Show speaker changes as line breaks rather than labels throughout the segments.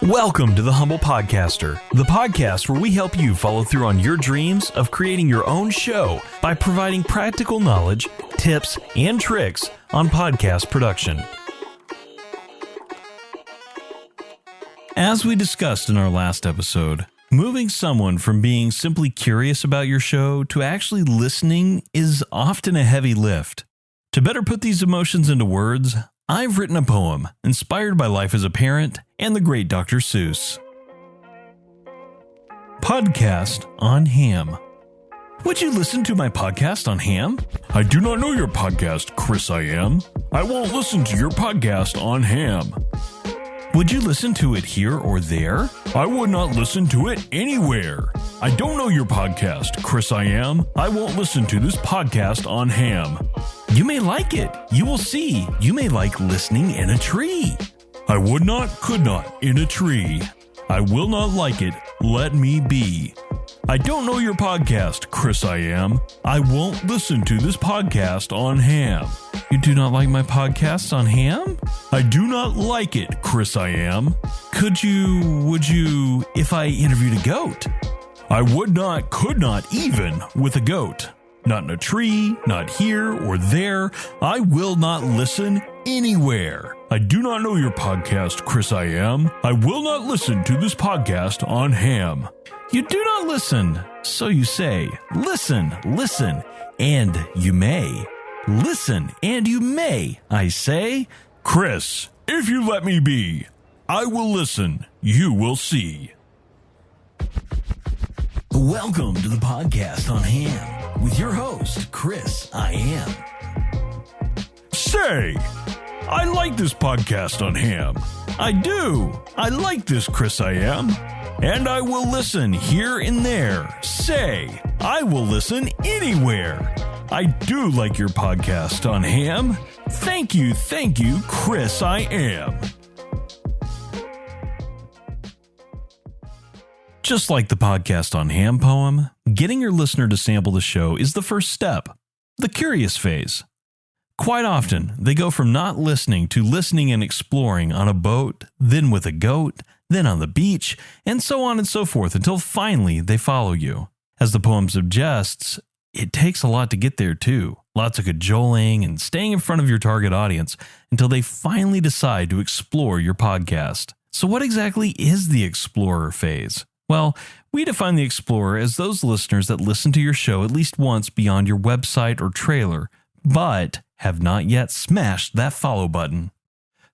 Welcome to The Humble Podcaster, the podcast where we help you follow through on your dreams of creating your own show by providing practical knowledge, tips, and tricks on podcast production. As we discussed in our last episode, moving someone from being simply curious about your show to actually listening is often a heavy lift. To better put these emotions into words, I've written a poem inspired by life as a parent and the great Dr. Seuss. Podcast on Ham. Would you listen to my podcast on Ham? I do not know your podcast, Chris I am. I won't listen to your podcast on Ham. Would you listen to it here or there? I would not listen to it anywhere. I don't know your podcast, Chris I am. I won't listen to this podcast on Ham. You may like it. You will see. You may like listening in a tree. I would not, could not, in a tree. I will not like it. Let me be. I don't know your podcast, Chris I am. I won't listen to this podcast on Ham. You do not like my podcasts on Ham? I do not like it, Chris I am. Would you, if I interviewed a goat? I would not, could not, even with a goat. Not in a tree, not here or there. I will not listen anywhere. I do not know your podcast, Chris I am. I will not listen to this podcast on Ham. You do not listen, so you say. Listen, and you may. Listen, and you may, I say. Chris, if you let me be, I will listen, you will see. Welcome to the podcast on Ham with your host, Chris I am. Say, I like this podcast on Ham. I do. I like this, Chris I am. And I will listen here and there. Say, I will listen anywhere. I do like your podcast on Ham. Thank you, Chris I am. Just like the podcast on Ham poem, getting your listener to sample the show is the first step, the curious phase. Quite often, they go from not listening to listening and exploring on a boat, then with a goat, then on the beach, and so on and so forth until finally they follow you. As the poem suggests, it takes a lot to get there too. Lots of cajoling and staying in front of your target audience until they finally decide to explore your podcast. So what exactly is the explorer phase? Well, we define the explorer as those listeners that listen to your show at least once beyond your website or trailer, but have not yet smashed that follow button.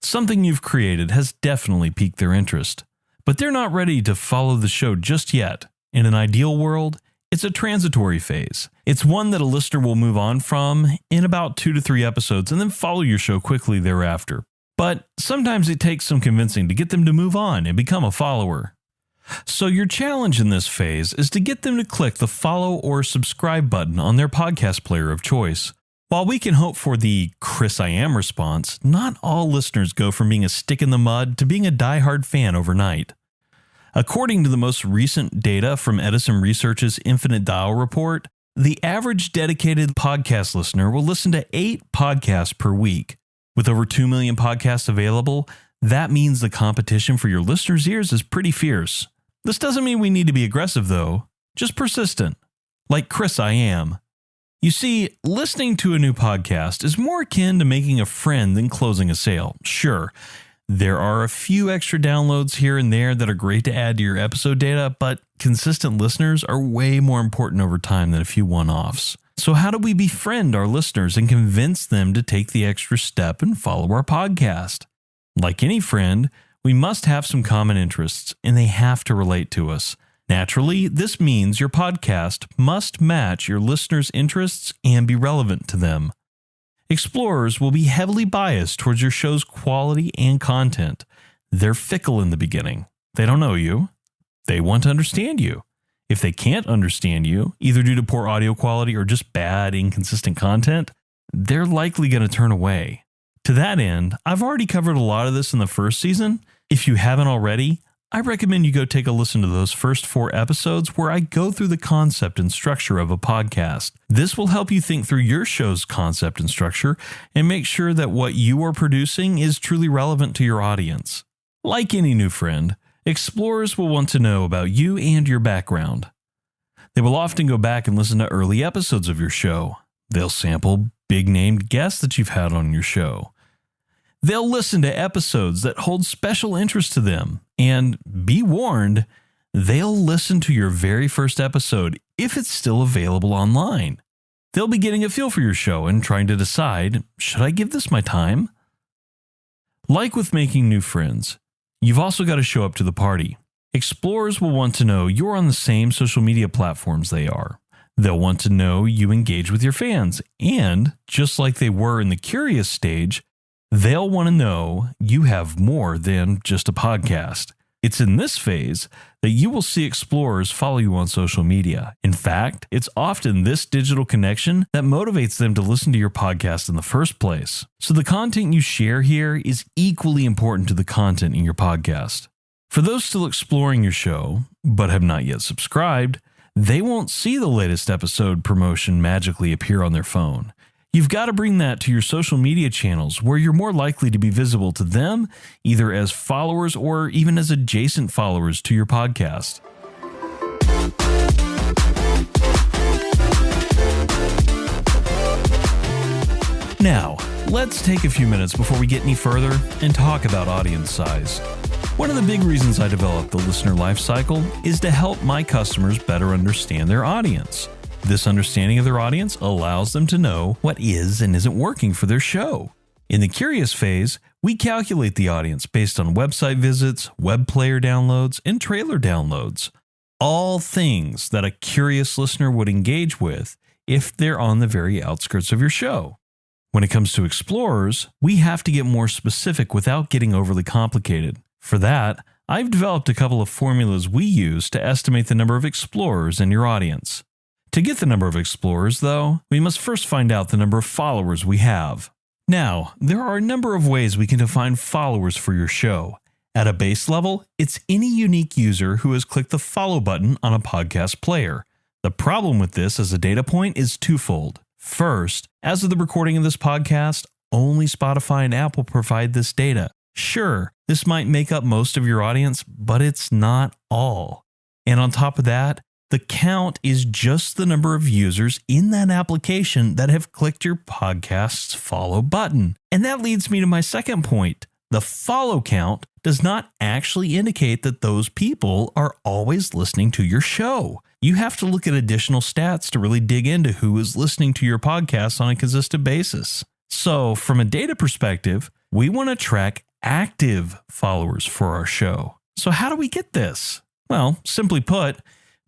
Something you've created has definitely piqued their interest, but they're not ready to follow the show just yet. In an ideal world, it's a transitory phase. It's one that a listener will move on from in about 2 to 3 episodes and then follow your show quickly thereafter. But sometimes it takes some convincing to get them to move on and become a follower. So your challenge in this phase is to get them to click the follow or subscribe button on their podcast player of choice. While we can hope for the Chris I am response, not all listeners go from being a stick in the mud to being a diehard fan overnight. According to the most recent data from Edison Research's Infinite Dial report, the average dedicated podcast listener will listen to 8 podcasts per week. With over 2 million podcasts available, that means the competition for your listeners' ears is pretty fierce. This doesn't mean we need to be aggressive, though, just persistent, like Chris I am. You see, listening to a new podcast is more akin to making a friend than closing a sale. Sure, there are a few extra downloads here and there that are great to add to your episode data, but consistent listeners are way more important over time than a few one-offs. So how do we befriend our listeners and convince them to take the extra step and follow our podcast? Like any friend, we must have some common interests, and they have to relate to us. Naturally, this means your podcast must match your listeners' interests and be relevant to them. Explorers will be heavily biased towards your show's quality and content. They're fickle in the beginning. They don't know you. They want to understand you. If they can't understand you, either due to poor audio quality or just bad, inconsistent content, they're likely going to turn away. To that end, I've already covered a lot of this in the first season. If you haven't already, I recommend you go take a listen to those first 4 episodes where I go through the concept and structure of a podcast. This will help you think through your show's concept and structure and make sure that what you are producing is truly relevant to your audience. Like any new friend, Explorers will want to know about you and your background. They will often go back and listen to early episodes of your show. They'll sample big-named guests that you've had on your show. They'll listen to episodes that hold special interest to them. And be warned, they'll listen to your very first episode if it's still available online. They'll be getting a feel for your show and trying to decide, should I give this my time? Like with making new friends, you've also got to show up to the party. Explorers will want to know you're on the same social media platforms they are. They'll want to know you engage with your fans. And just like they were in the curious stage, they'll want to know you have more than just a podcast. It's in this phase that you will see explorers follow you on social media. In fact, it's often this digital connection that motivates them to listen to your podcast in the first place. So the content you share here is equally important to the content in your podcast. For those still exploring your show, but have not yet subscribed, they won't see the latest episode promotion magically appear on their phone. You've got to bring that to your social media channels where you're more likely to be visible to them, either as followers or even as adjacent followers to your podcast. Now, let's take a few minutes before we get any further and talk about audience size. One of the big reasons I developed the Listener Lifecycle is to help my customers better understand their audience. This understanding of their audience allows them to know what is and isn't working for their show. In the curious phase, we calculate the audience based on website visits, web player downloads, and trailer downloads. All things that a curious listener would engage with if they're on the very outskirts of your show. When it comes to explorers, we have to get more specific without getting overly complicated. For that, I've developed a couple of formulas we use to estimate the number of explorers in your audience. To get the number of explorers, though, we must first find out the number of followers we have. Now, there are a number of ways we can define followers for your show. At a base level, it's any unique user who has clicked the follow button on a podcast player. The problem with this as a data point is twofold. First, as of the recording of this podcast, only Spotify and Apple provide this data. Sure, this might make up most of your audience, but it's not all. And on top of that, the count is just the number of users in that application that have clicked your podcast's follow button. And that leads me to my second point. The follow count does not actually indicate that those people are always listening to your show. You have to look at additional stats to really dig into who is listening to your podcast on a consistent basis. So from a data perspective, we want to track active followers for our show. So how do we get this? Well, simply put,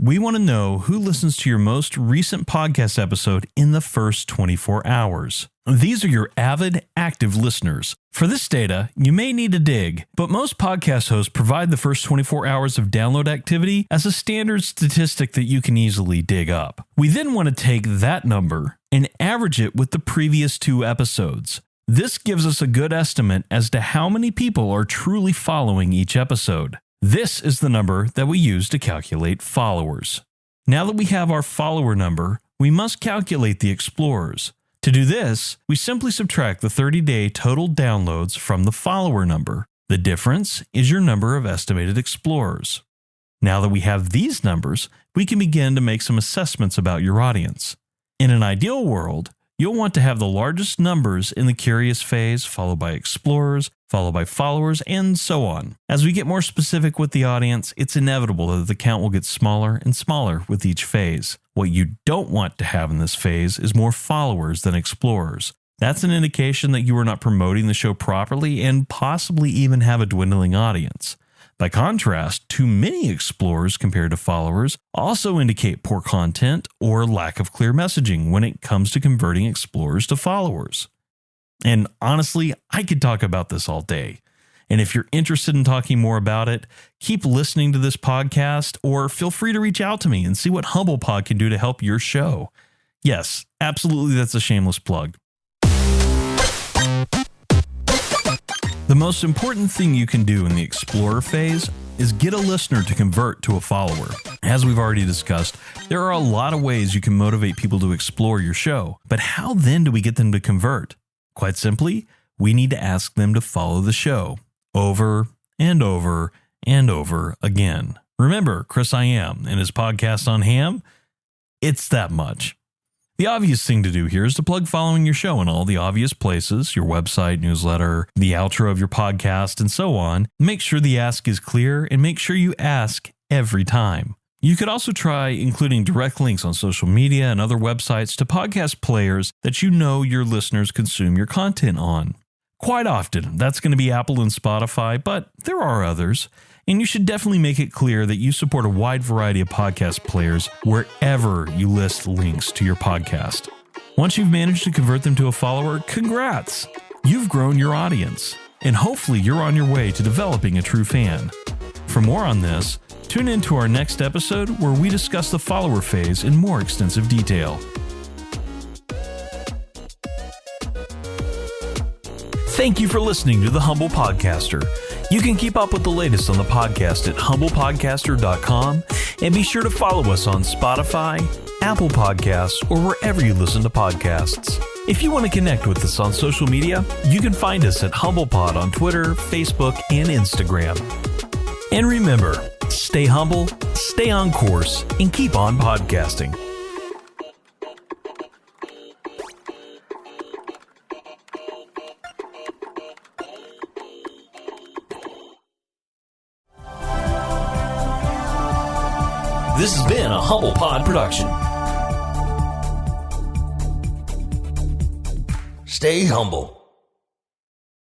we want to know who listens to your most recent podcast episode in the first 24 hours. These are your avid, active listeners. For this data, you may need to dig, but most podcast hosts provide the first 24 hours of download activity as a standard statistic that you can easily dig up. We then want to take that number and average it with the previous 2 episodes. This gives us a good estimate as to how many people are truly following each episode. This is the number that we use to calculate followers. Now that we have our follower number, we must calculate the explorers. To do this, we simply subtract the 30-day total downloads from the follower number. The difference is your number of estimated explorers. Now that we have these numbers, we can begin to make some assessments about your audience. In an ideal world, you'll want to have the largest numbers in the curious phase, followed by explorers, followed by followers, and so on. As we get more specific with the audience, it's inevitable that the count will get smaller and smaller with each phase. What you don't want to have in this phase is more followers than explorers. That's an indication that you are not promoting the show properly and possibly even have a dwindling audience. By contrast, too many explorers compared to followers also indicate poor content or lack of clear messaging when it comes to converting explorers to followers. And honestly, I could talk about this all day. And if you're interested in talking more about it, keep listening to this podcast or feel free to reach out to me and see what HumblePod can do to help your show. Yes, absolutely, that's a shameless plug. The most important thing you can do in the Explorer phase is get a listener to convert to a follower. As we've already discussed, there are a lot of ways you can motivate people to explore your show, but how then do we get them to convert? Quite simply, we need to ask them to follow the show over and over and over again. Remember, Chris I Am and his podcast on ham? It's that much. The obvious thing to do here is to plug following your show in all the obvious places, your website, newsletter, the outro of your podcast, and so on. Make sure the ask is clear and make sure you ask every time. You could also try including direct links on social media and other websites to podcast players that you know your listeners consume your content on. Quite often, that's going to be Apple and Spotify, but there are others. And you should definitely make it clear that you support a wide variety of podcast players wherever you list links to your podcast. Once you've managed to convert them to a follower, congrats! You've grown your audience, and hopefully you're on your way to developing a true fan. For more on this, tune in to our next episode where we discuss the follower phase in more extensive detail. Thank you for listening to The Humble Podcaster. You can keep up with the latest on the podcast at humblepodcaster.com and be sure to follow us on Spotify, Apple Podcasts, or wherever you listen to podcasts. If you want to connect with us on social media, you can find us at HumblePod on Twitter, Facebook, and Instagram. And remember, stay humble, stay on course, and keep on podcasting. This has been a Humble Pod production. Stay humble.